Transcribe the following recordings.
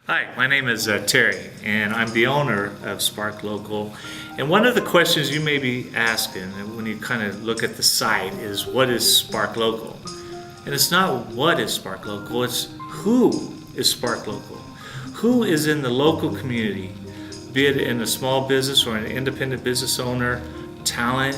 Hi, my name is Terry, and I'm the owner of Spark Local. And one of the questions you may be asking when you kind of look at the site is, what is Spark Local? And it's not what is Spark Local, it's who is Spark Local. Who is in the local community, be it in a small business or an independent business owner, talent,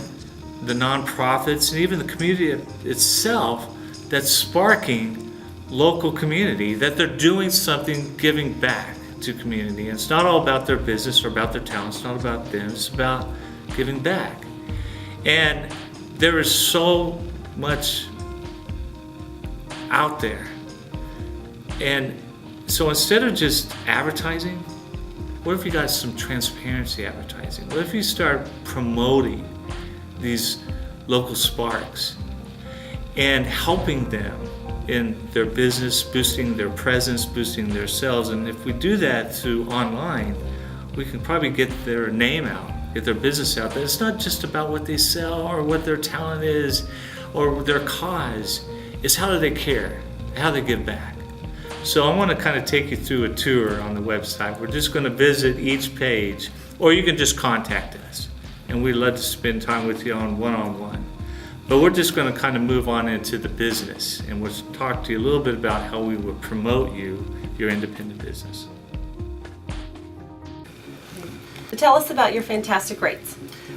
the nonprofits, and even the community itself that's sparking local community, that they're doing something, giving back to community. And it's not all about their business or about their talent, it's not about them, it's about giving back. And there is so much out there. And so instead of just advertising, what if you got some transparency advertising? What if you start promoting these local sparks and helping them in their business, boosting their presence, boosting their sales? And if we do that through online, we can probably get their name out, get their business out there. It's not just about what they sell or what their talent is or their cause. It's how do they care, how they give back. So I want to kind of take you through a tour on the website. We're just going to visit each page, or you can just contact us. And we'd love to spend time with you on one-on-one. But we're just going to kind of move on into the business, and we'll talk to you a little bit about how we would promote your independent business. Tell us about your fantastic rates.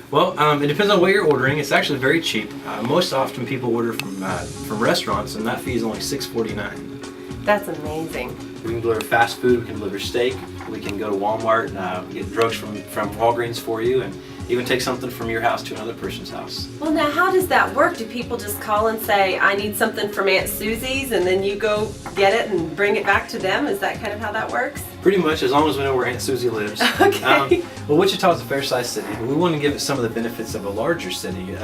Well, it depends on what you're ordering. It's actually very cheap. Most often people order from restaurants, and that fee is only $6.49. That's amazing. We can deliver fast food, we can deliver steak, we can go to Walmart and get drugs from Walgreens for you, and even take something from your house to another person's house. Well, now how does that work? Do people just call and say, I need something from Aunt Susie's, and then you go get it and bring it back to them? Is that kind of how that works? Pretty much, as long as we know where Aunt Susie lives. Okay. Well, Wichita is a fair-sized city, but we want to give it some of the benefits of a larger city. You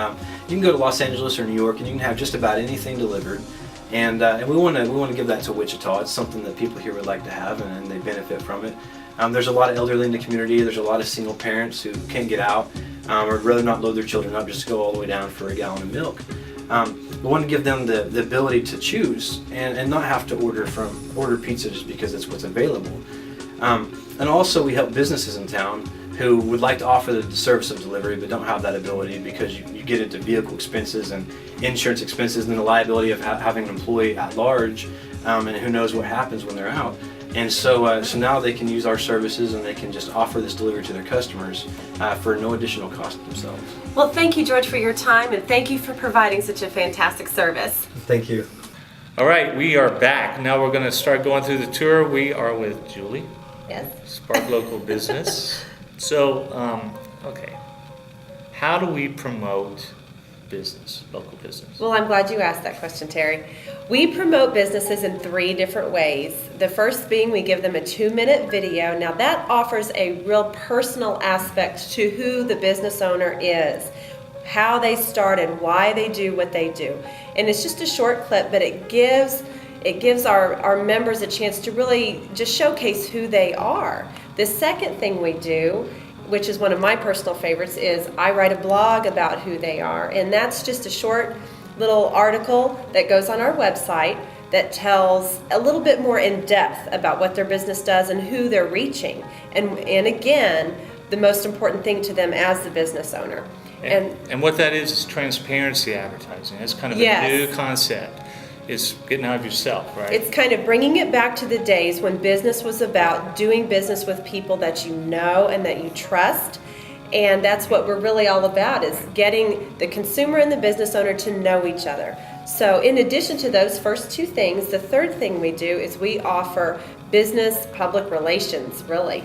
can go to Los Angeles or New York, and you can have just about anything delivered. And we want to give that to Wichita. It's something that people here would like to have, and they benefit from it. There's a lot of elderly in the community. There's a lot of single parents who can't get out, or would rather not load their children up, just go all the way down for a gallon of milk. We want to give them the ability to choose and not have to order pizza just because it's what's available. And also we help businesses in town who would like to offer the service of delivery but don't have that ability, because you get into vehicle expenses and insurance expenses and then the liability of having an employee at large, and who knows what happens when they're out. And so now they can use our services, and they can just offer this delivery to their customers for no additional cost themselves. Well, thank you, George, for your time, and thank you for providing such a fantastic service. Thank you. All right, we are back. Now we're going to start going through the tour. We are with Julie, Yes. Spark Local Business. So, okay, how do we promote business, local business? Well, I'm glad you asked that question, Terry. We promote businesses in 3 different ways. The first being we give them a 2-minute video. Now that offers a real personal aspect to who the business owner is, how they started, why they do what they do. And it's just a short clip, but it gives our members a chance to really just showcase who they are. The second thing we do, which is one of my personal favorites, is I write a blog about who they are. And that's just a short little article that goes on our website that tells a little bit more in depth about what their business does and who they're reaching. And again, the most important thing to them as the business owner. And what that is transparency advertising. It's kind of Yes. a new concept. It's getting out of yourself, right? It's kind of bringing it back to the days when business was about doing business with people that you know and that you trust. And that's what we're really all about, is getting the consumer and the business owner to know each other. So in addition to those first 2 things, the third thing we do is we offer business public relations, really,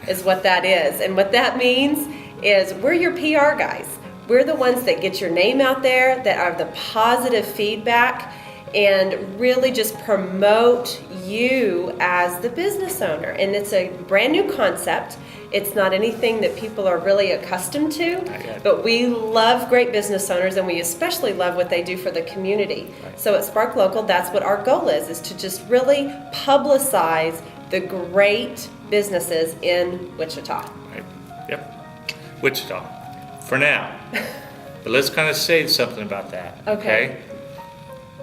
is what that is. And what that means is we're your PR guys. We're the ones that get your name out there, that are the positive feedback, and really just promote you as the business owner. And it's a brand new concept. It's not anything that people are really accustomed to, but we love great business owners, and we especially love what they do for the community. Right. So at Spark Local, that's what our goal is to just really publicize the great businesses in Wichita. Right. Yep. Wichita, for now. But let's kind of say something about that. Okay.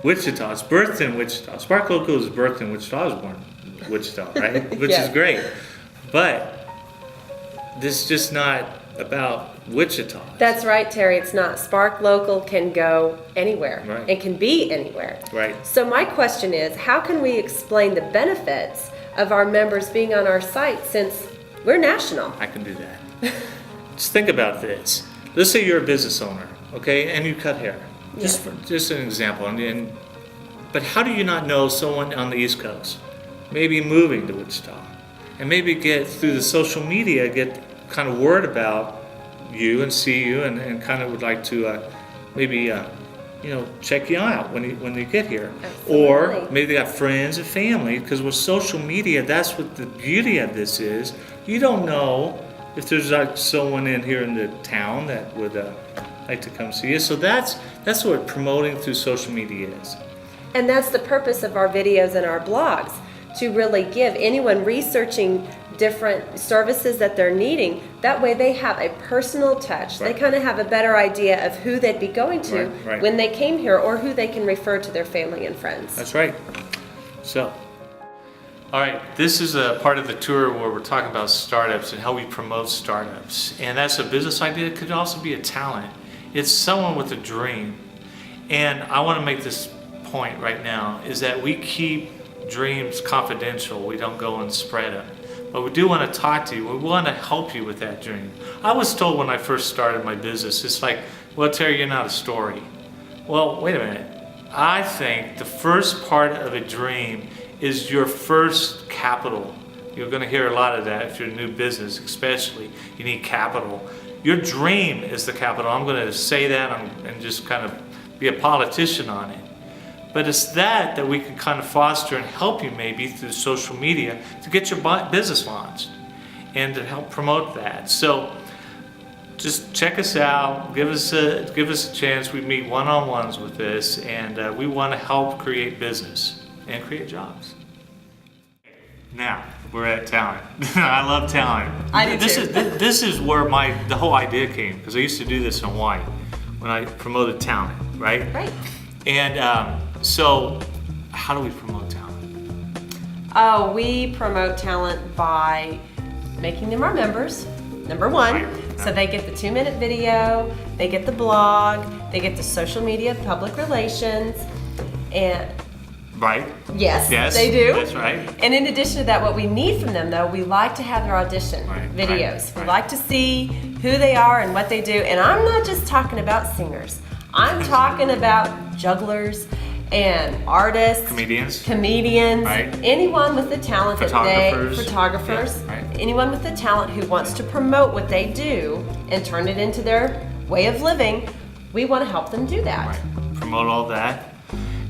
Wichita, it's birthed in Wichita. Spark Local is birthed in Wichita. I was born Wichita, right? Which Yeah. is great. But this is just not about Wichita. That's right, Terry. It's not. Spark Local can go anywhere. Right. It can be anywhere. Right. So my question is, how can we explain the benefits of our members being on our site since we're national? I can do that. Just think about this. Let's say you're a business owner, okay, and you cut hair. Just an example. But how do you not know someone on the East Coast, maybe moving to Wichita, and maybe get through the social media, get kind of word about you and see you, and kind of would like to maybe check you out when they get here. Absolutely. Or maybe they got friends and family, because with social media, that's what the beauty of this is. You don't know if there's like someone in here in the town that would like to come see you. So that's what promoting through social media is. And that's the purpose of our videos and our blogs, to really give anyone researching different services that they're needing. That way they have a personal touch. Right. They kind of have a better idea of who they'd be going to Right. when they came here, or who they can refer to their family and friends. That's right. So, all right, this is a part of the tour where we're talking about startups and how we promote startups. And that's a business idea. It could also be a talent. It's someone with a dream. And I want to make this point right now, is that we keep dreams confidential. We don't go and spread them. But we do want to talk to you. We want to help you with that dream. I was told when I first started my business, it's like, well, Terry, you're not a story. Well, wait a minute. I think the first part of a dream is your first capital. You're going to hear a lot of that if you're a new business, especially. You need capital. Your dream is the capital. I'm going to say that and just kind of be a politician on it. But it's that we can kind of foster and help you maybe through social media to get your business launched and to help promote that. So just check us out, give us a chance. We meet one-on-ones with this, and we want to help create business and create jobs. Now we're at talent. I love talent. I do this too. This is where the whole idea came, because I used to do this in Hawaii when I promoted talent, right? Right. And so how do we promote talent? Oh, we promote talent by making them our members, number one. Right. So they get the 2-minute video, they get the blog, they get the social media, public relations, and Right? yes, Yes, they do. that's right. And in addition to that, what we need from them, though, we like to have their audition Right, videos. right. We like to see who they are and what they do. And I'm not just talking about singers. I'm talking about jugglers and artists, Comedians. comedians, Right. anyone with the talent photographers, Yeah, right. anyone with the talent who wants to promote what they do and turn it into their way of living. We want to help them do that. Right. Promote all that.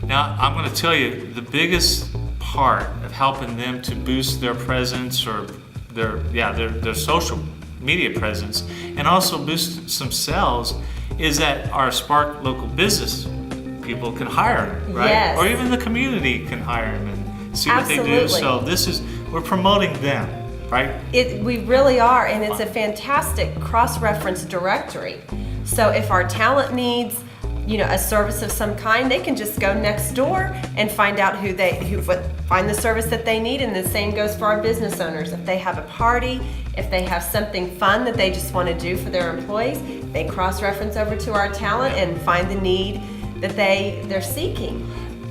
Now, I'm going to tell you, the biggest part of helping them to boost their presence or their social media presence, and also boost themselves, is that our Spark Local business people can hire them, right? Yes. Or even the community can hire them and see what they do. Absolutely. So we're promoting them, right? We really are, and it's a fantastic cross-reference directory. So if our talent needs, a service of some kind, they can just go next door and find out find the service that they need. And the same goes for our business owners. If they have a party, if they have something fun that they just want to do for their employees, they cross-reference over to our talent and find the need that they're seeking.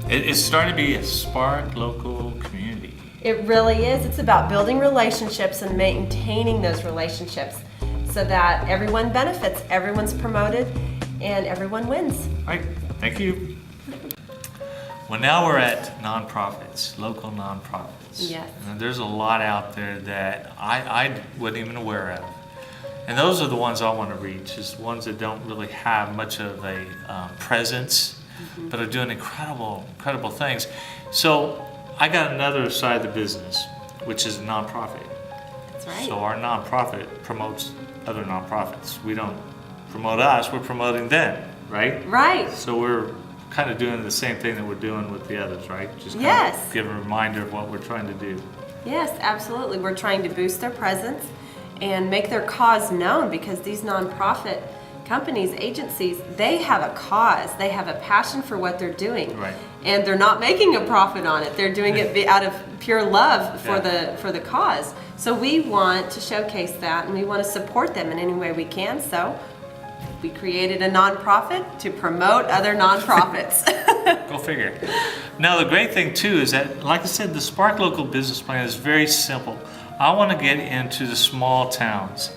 It's starting to be a Spark Local community. It really is. It's about building relationships and maintaining those relationships so that everyone benefits, everyone's promoted, and everyone wins. All right, thank you. Well, now we're at nonprofits, local nonprofits. Yes. And there's a lot out there that I wasn't even aware of. And those are the ones I want to reach, is ones that don't really have much of a presence, but are doing incredible things. So I got another side of the business, which is a nonprofit. That's right. So our nonprofit promotes other nonprofits. We don't promote us, we're promoting them, right? Right. So we're kind of doing the same thing that we're doing with the others, right? Just kind Yes. of give a reminder of what we're trying to do. Yes, absolutely. We're trying to boost their presence and make their cause known, because these nonprofit companies, agencies, they have a cause. They have a passion for what they're doing. Right. And they're not making a profit on it. They're doing it out of pure love for Yeah. the cause. So we want to showcase that, and we want to support them in any way we can. So we created a nonprofit to promote other nonprofits. Go figure. Now, the great thing too is that, like I said, the Spark Local Business Plan is very simple. I want to get into the small towns.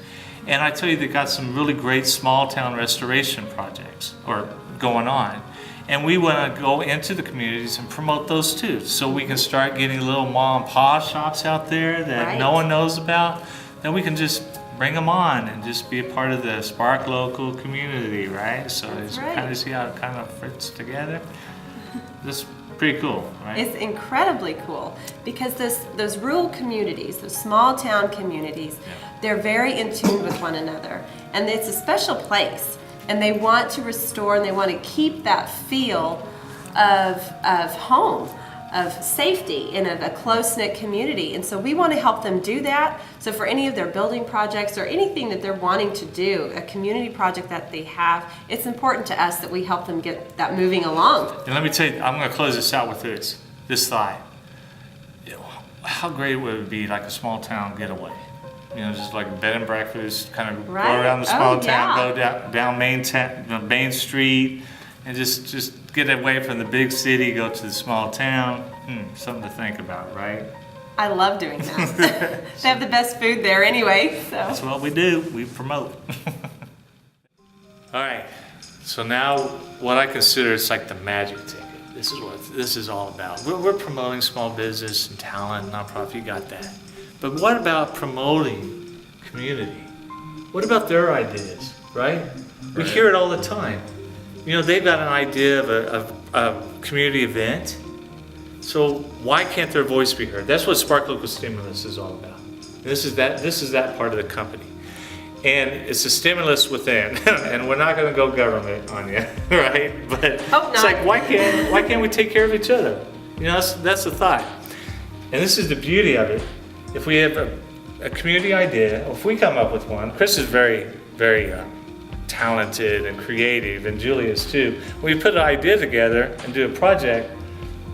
And I tell you, they got some really great small town restoration projects or going on. And we want to go into the communities and promote those too. So we can start getting little mom and pop shops out there that no Right. one knows about. Then we can just bring them on and just be a part of the Spark Local community, right? So That's you right. kind of see how it kind of fits together. This is pretty cool, right? It's incredibly cool because those rural communities, those small town communities, they're very in tune with one another, and it's a special place. And they want to restore and they want to keep that feel of home, of safety, and of a close-knit community. And so we want to help them do that. So for any of their building projects or anything that they're wanting to do, a community project that they have, it's important to us that we help them get that moving along. And let me tell you, I'm going to close this out with this thought. You know, how great would it be like a small town getaway? You know, just like a bed and breakfast, kind of Right. go around the small Oh, town, yeah. go down Main Street, and just get away from the big city, go to the small town. Something to think about, right? I love doing that. They have the best food there anyway, so. That's what we do. We promote. All right. So now, what I consider is like the magic ticket. This is what this is all about. We're promoting small business and talent, nonprofit. You got that. But what about promoting community? What about their ideas, right? We hear it all the time. You know, they've got an idea of a community event. So why can't their voice be heard? That's what Spark Local Stimulus is all about. This is that part of the company. And it's a stimulus within, and we're not going to go government on you, right? But Hope it's not. like, why can't we take care of each other? You know, that's the thought. And this is the beauty of it. If we have a community idea, if we come up with one, Chris is very, very talented and creative, and Julie is too. When we put an idea together and do a project,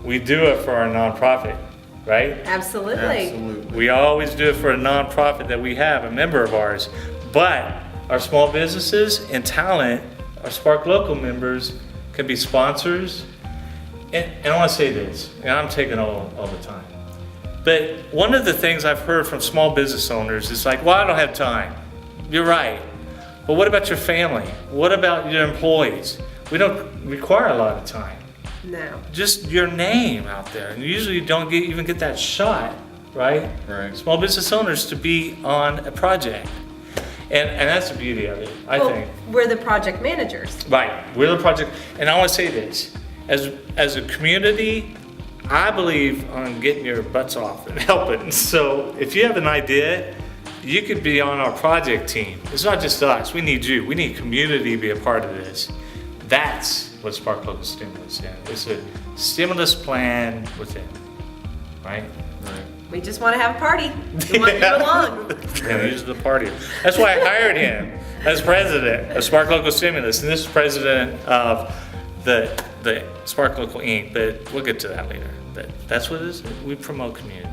we do it for our nonprofit, right? Absolutely. We always do it for a nonprofit that we have, a member of ours. But our small businesses and talent, our Spark Local members, can be sponsors. And I want to say this, and I'm taking all the time. But one of the things I've heard from small business owners is like, well, I don't have time. You're right. But what about your family? What about your employees? We don't require a lot of time. No. Just your name out there. And usually you don't even get that shot, right? Right. Small business owners to be on a project. And that's the beauty of it, I think. We're the project managers. Right, we're the project, and I want to say this, as a community, I believe on getting your butts off and helping. So if you have an idea, you could be on our project team. It's not just us, we need you. We need community to be a part of this. That's what Spark Local Stimulus is. It's a stimulus plan within, right? Right. We just want to have a party. We want you along. And he's the party. That's why I hired him as president of Spark Local Stimulus, and this is president of the Spark Local Inc. But we'll get to that later. But that's what it is. We promote community.